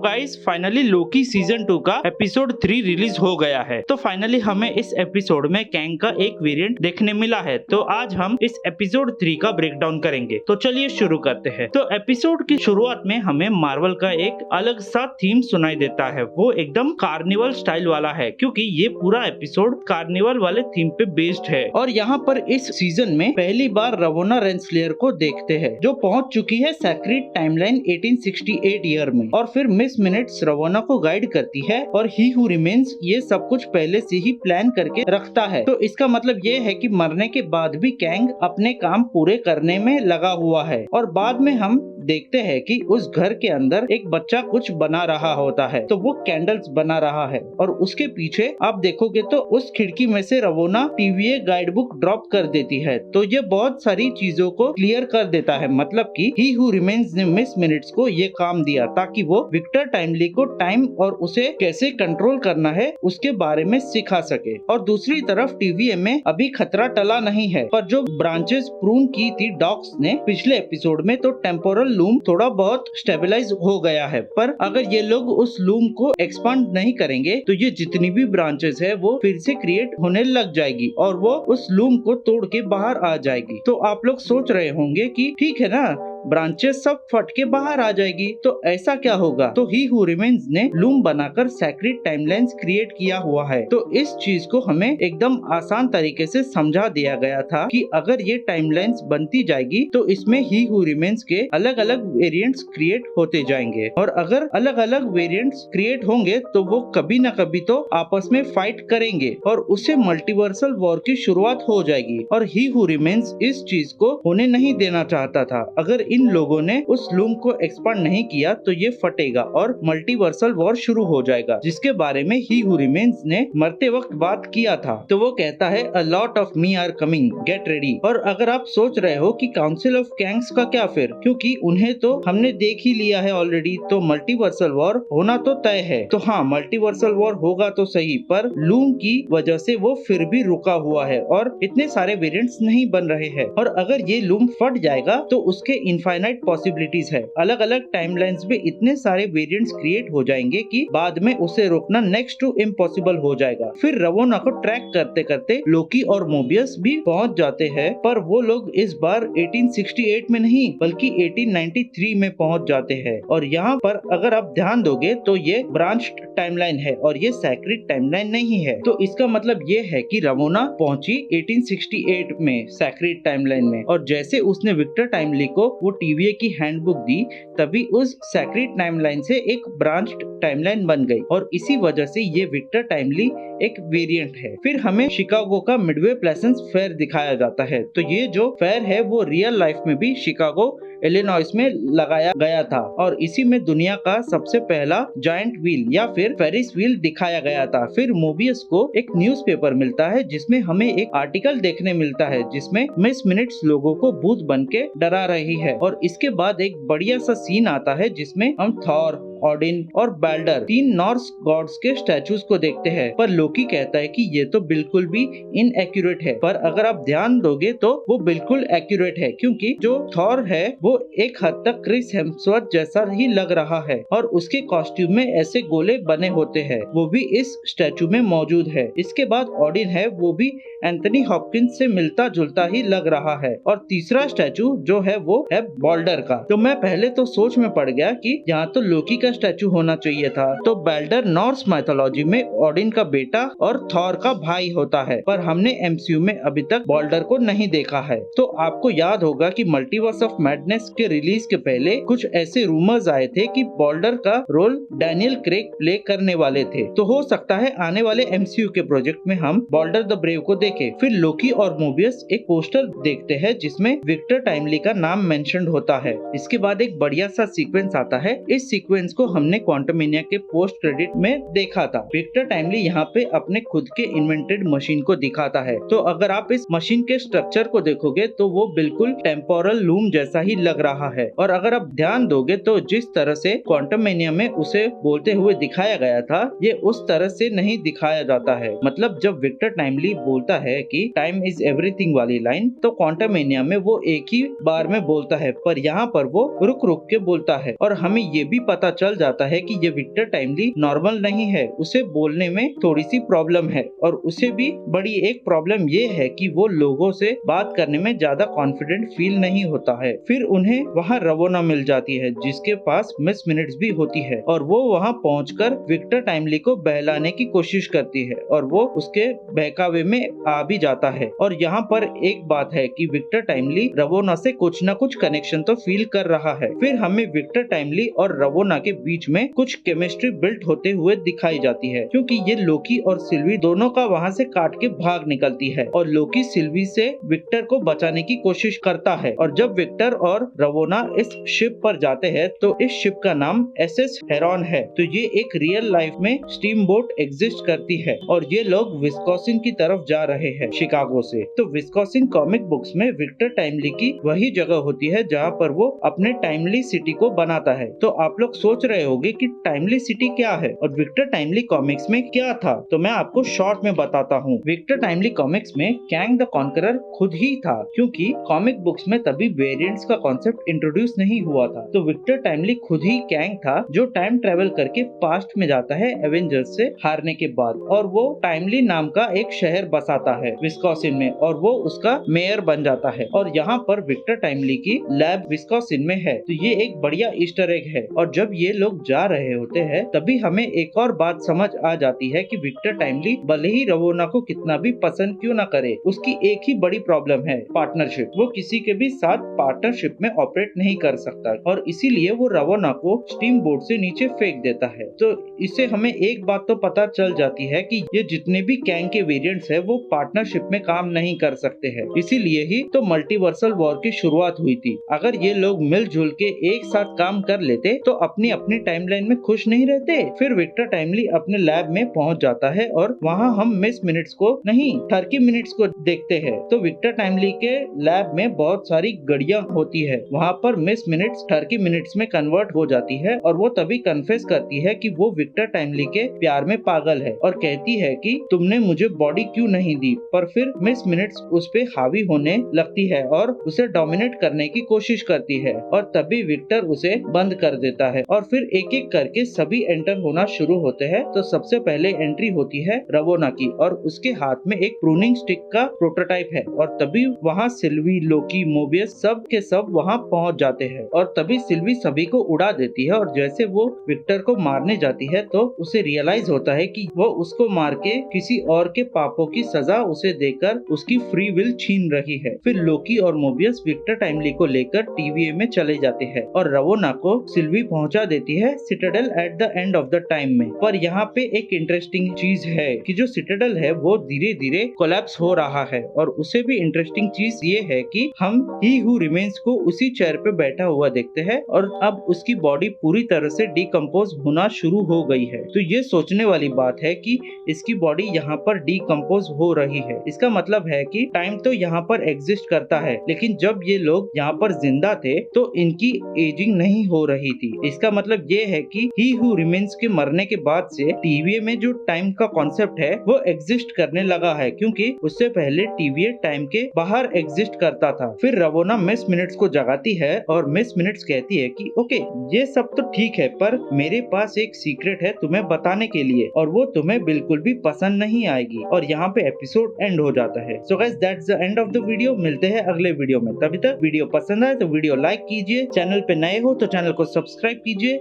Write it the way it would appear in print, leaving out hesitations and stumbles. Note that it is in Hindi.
गाइस फाइनली लोकी सीजन 2 का एपिसोड 3 रिलीज हो गया है। तो फाइनली हमें इस एपिसोड में कैंग का एक वेरिएंट देखने मिला है। तो आज हम इस एपिसोड 3 का ब्रेक डाउन करेंगे। तो चलिए शुरू करते हैं। तो एपिसोड की शुरुआत में हमें मार्वल का एक अलग सा थीम सुनाई देता है। वो एकदम कार्निवल स्टाइल वाला है, क्योंकि ये पूरा एपिसोड कार्निवल वाले थीम पे बेस्ड है। और यहाँ पर इस सीजन में पहली बार रवोना रेंसलेयर को देखते हैं, जो पहुंच चुकी है सेक्रेट टाइमलाइन 1868 ईयर में। और फिर मिस मिनट्स रवोना को गाइड करती है और ही हु रिमेन्स ये सब कुछ पहले से ही प्लान करके रखता है। तो इसका मतलब ये है कि मरने के बाद भी कैंग अपने काम पूरे करने में लगा हुआ है। और बाद में हम देखते हैं कि उस घर के अंदर एक बच्चा कुछ बना रहा होता है, तो वो कैंडल्स बना रहा है। और उसके पीछे आप देखोगे तो उस खिड़की में से रवोना टीवीए गाइड बुक ड्रॉप कर देती है। तो ये बहुत सारी चीजों को क्लियर कर देता है। मतलब कि ही हु रिमेन्स ने मिस मिनट्स को ये काम दिया ताकि वो विक्टर टाइमली को टाइम और उसे कैसे कंट्रोल करना है उसके बारे में सिखा सके। और दूसरी तरफ टीवीए में अभी खतरा टला नहीं है, पर जो ब्रांचेस प्रून की थी डॉक्स ने पिछले एपिसोड में, तो टेम्पोरल लूम थोड़ा बहुत स्टेबलाइज हो गया है। पर अगर ये लोग उस लूम को एक्सपांड नहीं करेंगे तो ये जितनी भी ब्रांचेस है वो फिर से क्रिएट होने लग जाएगी और वो उस लूम को तोड़ के बाहर आ जाएगी। तो आप लोग सोच रहे होंगे कि ठीक है ना, ब्रांचेस सब फट के बाहर आ जाएगी, तो ऐसा क्या होगा? तो ही हु रिमेन्स ने लूम बनाकर सेक्रेट टाइमलाइंस क्रिएट किया हुआ है। तो इस चीज को हमें एकदम आसान तरीके से समझा दिया गया था कि अगर ये टाइमलाइंस बनती जाएगी तो इसमें ही हु रिमेन्स के अलग अलग वेरिएंट्स क्रिएट होते जाएंगे। और अगर अलग अलग वेरिएंट्स क्रिएट होंगे तो वो कभी न कभी तो आपस में फाइट करेंगे और उससे मल्टीवर्सल वॉर की शुरुआत हो जाएगी। और ही हु रिमेन्स इस चीज को होने नहीं देना चाहता था। अगर इन लोगों ने उस लूम को एक्सपांड नहीं किया तो ये फटेगा और मल्टीवर्सल वॉर शुरू हो जाएगा, जिसके बारे में ही हु रिमेन्स ने मरते वक्त बात किया था। तो वो कहता है a lot of me are coming, get ready. और अगर आप सोच रहे हो कि काउंसिल ऑफ कैंग्स का क्या फिर, क्योंकि उन्हें तो हमने देख ही लिया है ऑलरेडी, तो मल्टीवर्सल वॉर होना तो तय है। तो हाँ, मल्टीवर्सल वॉर होगा तो सही, पर लूम की वजह से वो फिर भी रुका हुआ है और इतने सारे वेरिएंट्स नहीं बन रहे हैं। और अगर ये लूम फट जाएगा तो उसके इनफाइनाइट पॉसिबिलिटीज है। अलग अलग टाइमलाइंस में इतने सारे वेरिएंट्स क्रिएट हो जाएंगे कि बाद में उसे रोकना नेक्स्ट टू इम्पॉसिबल हो जाएगा। फिर रवोना को ट्रैक करते करते लोकी और मोबियस भी पहुंच जाते हैं, पर वो लोग इस बार 1868 में नहीं बल्कि 1893 में पहुंच जाते हैं। और यहाँ पर अगर आप ध्यान दोगे तो ये ब्रांच टाइमलाइन है और ये सेक्रेट टाइमलाइन नहीं है। तो इसका मतलब ये है कि रवोना पहुंची 1868 में सेक्रेट टाइमलाइन में, और जैसे उसने विक्टर टाइमली को वो टीवीए की हैंडबुक दी, तभी उस सेक्रेट टाइमलाइन से एक ब्रांच टाइमलाइन बन गई और इसी वजह से ये विक्टर टाइमली एक वेरिएंट है। फिर हमें शिकागो का मिडवे प्लेसेंस फेयर दिखाया जाता है। तो ये जो फेयर है वो रियल लाइफ में भी शिकागो इलिनॉइस में लगाया गया था और इसी में दुनिया का सबसे पहला जायंट व्हील या फिर फेरिस व्हील दिखाया गया था। फिर मोबियस को एक न्यूज़पेपर मिलता है जिसमें हमें एक आर्टिकल देखने मिलता है जिसमें मिस मिनट्स लोगों को भूत बन के डरा रही है। और इसके बाद एक बढ़िया सा सीन आता है जिसमें हम थॉर, ओडिन और बैल्डर, तीन नॉर्स गॉड्स के स्टैचूज को देखते हैं। पर लोकी कहता है कि ये तो बिल्कुल भी इनएक्यूरेट है, पर अगर आप ध्यान दोगे तो वो बिल्कुल एक्यूरेट है, क्योंकि जो थॉर है वो एक हद तक क्रिस हेम्सवर्थ जैसा ही लग रहा है और उसके कॉस्ट्यूम में ऐसे गोले बने होते हैं, वो भी इस स्टैचू में मौजूद है। इसके बाद ओडिन है, वो भी एंथनी हॉपकिंस से मिलता जुलता ही लग रहा है। और तीसरा स्टैचू जो है वो है बॉल्डर का। तो मैं पहले तो सोच में पड़ गया कि यहाँ तो लोकी का स्टैचू होना चाहिए था। तो बैल्डर नॉर्स माइथोलॉजी में ओडिन का बेटा और थॉर का भाई होता है, पर हमने एमसीयू में अभी तक बॉल्डर को नहीं देखा है। तो आपको याद होगा कि मल्टीवर्स ऑफ मैडनेस के रिलीज के पहले कुछ ऐसे रूमर्स आए थे कि बॉल्डर का रोल डैनियल क्रेग प्ले करने वाले थे। तो हो सकता है आने वाले एमसीयू के प्रोजेक्ट में हम बॉल्डर द ब्रेव को देखें। फिर लोकी और मोबियस एक पोस्टर देखते हैं जिसमें विक्टर टाइमली का नाम मेंशन्ड होता है। इसके बाद एक बढ़िया सा सीक्वेंस आता है। इस सीक्वेंस को हमने क्वांटमेनिया के पोस्ट क्रेडिट में देखा था। विक्टर टाइमली यहाँ पे अपने खुद के इन्वेंटेड मशीन को दिखाता है। तो अगर आप इस मशीन के स्ट्रक्चर को देखोगे तो वो बिल्कुल टेम्पोरल लूम जैसा ही लग रहा है। और अगर आप ध्यान दोगे तो जिस तरह से क्वांटमेनिया में उसे बोलते हुए दिखाया गया था, ये उस तरह से नहीं दिखाया जाता है। मतलब जब विक्टर टाइमली बोलता है कि टाइम इज एवरीथिंग वाली लाइन, तो क्वांटमेनिया में वो एक ही बार में बोलता है, पर यहाँ पर वो रुक रुक के बोलता है। और हमें ये भी पता चल जाता है कि ये विक्टर टाइमली नॉर्मल नहीं है, उसे बोलने में थोड़ी सी प्रॉब्लम है और उसे भी बड़ी एक प्रॉब्लम ये है कि वो लोगों से बात करने में ज्यादा कॉन्फिडेंट फील नहीं होता है। फिर उन्हें वहाँ रवोना मिल जाती है जिसके पास मिस मिनट्स भी होती है और वो वहाँ पहुंचकर विक्टर टाइमली को बहलाने की कोशिश करती है और वो उसके बहकावे में आ भी जाता है। और यहाँ पर एक बात है कि विक्टर टाइमली रवोना से कुछ न कुछ कनेक्शन तो फील कर रहा है। फिर हमें विक्टर टाइमली और रवोना के बीच में कुछ केमिस्ट्री बिल्ड होते हुए दिखाई जाती है, क्योंकि ये लोकी और सिल्वी दोनों का वहाँ से काट के भाग निकलती है और लोकी सिल्वी से विक्टर को बचाने की कोशिश करता है। और जब विक्टर और रवोना इस शिप पर जाते हैं तो इस शिप का नाम SS हेरॉन है। तो ये एक रियल लाइफ में स्टीम बोट एग्जिस्ट करती है और ये लोग विस्कॉसिन की तरफ जा रहे हैं शिकागो से। तो विस्कॉसिन कॉमिक बुक्स में विक्टर टाइमली की वही जगह होती है जहाँ पर वो अपने टाइमली सिटी को बनाता है। तो आप लोग सोच रहे होंगे कि टाइमली सिटी क्या है और विक्टर टाइमली कॉमिक्स में क्या था, तो मैं आपको शॉर्ट में बताता हूँ। विक्टर टाइमली कॉमिक्स में कैंग द कॉन्करर खुद ही था, क्योंकि कॉमिक बुक्स में तभी वेरिएंट्स का कॉन्सेप्ट इंट्रोड्यूस नहीं हुआ था। तो विक्टर टाइमली खुद ही कैंग था जो टाइम ट्रेवल करके पास्ट में जाता है एवेंजर्स से हारने के बाद, और वो टाइमली नाम का एक शहर बसाता है विस्कॉसिन में और वो उसका मेयर बन जाता है। और यहाँ पर विक्टर टाइमली की लैब विस्कॉसिन में है। तो ये एक बढ़िया ईस्टर एग है। और जब ये लोग जा रहे होते हैं तभी हमें एक और बात समझ आ जाती है कि विक्टर टाइमली भले ही रवोना को कितना भी पसंद क्यों ना करे, उसकी एक ही बड़ी प्रॉब्लम है, पार्टनरशिप। वो किसी के भी साथ पार्टनरशिप में ऑपरेट नहीं कर सकता और इसीलिए वो रवोना को स्टीम बोट से नीचे फेंक देता है। तो इससे हमें एक बात तो पता चल जाती है कि ये जितने भी कैंग के वेरिएंट्स है वो पार्टनरशिप में काम नहीं कर सकते हैं। इसीलिए ही तो मल्टीवर्सल वॉर की शुरुआत हुई थी। अगर ये लोग मिलजुल के एक साथ काम कर लेते तो अपनी अपनी टाइमलाइन में खुश नहीं रहते। फिर विक्टर टाइमली अपने लैब में पहुंच जाता है और वहाँ हम मिस मिनट्स को नहीं, टर्की मिनट्स को देखते हैं। तो विक्टर टाइमली के लैब में बहुत सारी गड़ियां होती है। वहाँ पर मिस मिनट्स टर्की मिनट्स में कन्वर्ट हो जाती है और वो तभी कन्फेस करती है कि वो विक्टर टाइमली के प्यार में पागल है और कहती है कि तुमने मुझे बॉडी क्यों नहीं दी। पर फिर मिस मिनट्स उस पे हावी होने लगती है और उसे डोमिनेट करने की कोशिश करती है और तभी विक्टर उसे बंद कर देता है और फिर एक एक करके सभी एंटर होना शुरू होते हैं। तो सबसे पहले एंट्री होती है रवोना की और उसके हाथ में एक प्रूनिंग स्टिक का प्रोटोटाइप है और तभी वहाँ सिल्वी, लोकी, मोबियस सब के सब वहाँ पहुँच जाते हैं और तभी सिल्वी सभी को उड़ा देती है। और जैसे वो विक्टर को मारने जाती है तो उसे रियलाइज होता है कि वो उसको मार के किसी और के पापों की सजा उसे देकर उसकी फ्री विल छीन रही है। फिर लोकी और मोबियस विक्टर टाइमली को लेकर TVA में चले जाते हैं और रवोना को सिल्वी पहुंचा देती है Citadel at the end of the time में। पर यहाँ पे एक इंटरेस्टिंग चीज है कि जो सिटाडेल है वो धीरे धीरे कोलैप्स हो रहा है और उसे भी इंटरेस्टिंग चीज ये है कि हम ही हु रिमेन्स को उसी चेयर पे बैठा हुआ देखते हैं और अब उसकी बॉडी पूरी तरह से डिकम्पोज होना शुरू हो गई है। तो ये सोचने वाली बात है कि इसकी बॉडी यहाँ पर डिकम्पोज हो रही है। इसका मतलब है कि टाइम तो यहाँ पर एग्जिस्ट करता है, लेकिन जब ये लोग यहाँ पर जिंदा थे तो इनकी एजिंग नहीं हो रही थी। इसका मतलब ये है कि ही हु रिमेन्स के मरने के बाद से TVA में जो टाइम का कॉन्सेप्ट है वो एग्जिस्ट करने लगा है, क्योंकि उससे पहले TVA टाइम के बाहर एग्जिस्ट करता था। फिर रवोना मिस मिनट्स को जगाती है और मिस मिनट्स कहती है कि ओके ये सब तो ठीक है, पर मेरे पास एक सीक्रेट है तुम्हें बताने के लिए और वो तुम्हें बिल्कुल भी पसंद नहीं आएगी। और यहाँ पे एपिसोड एंड हो जाता है। So guys that's the end of the video. मिलते हैं अगले वीडियो में। तभी तक वीडियो पसंद आए तो वीडियो लाइक कीजिए, चैनल पे नए हो तो चैनल को सब्सक्राइब कीजिए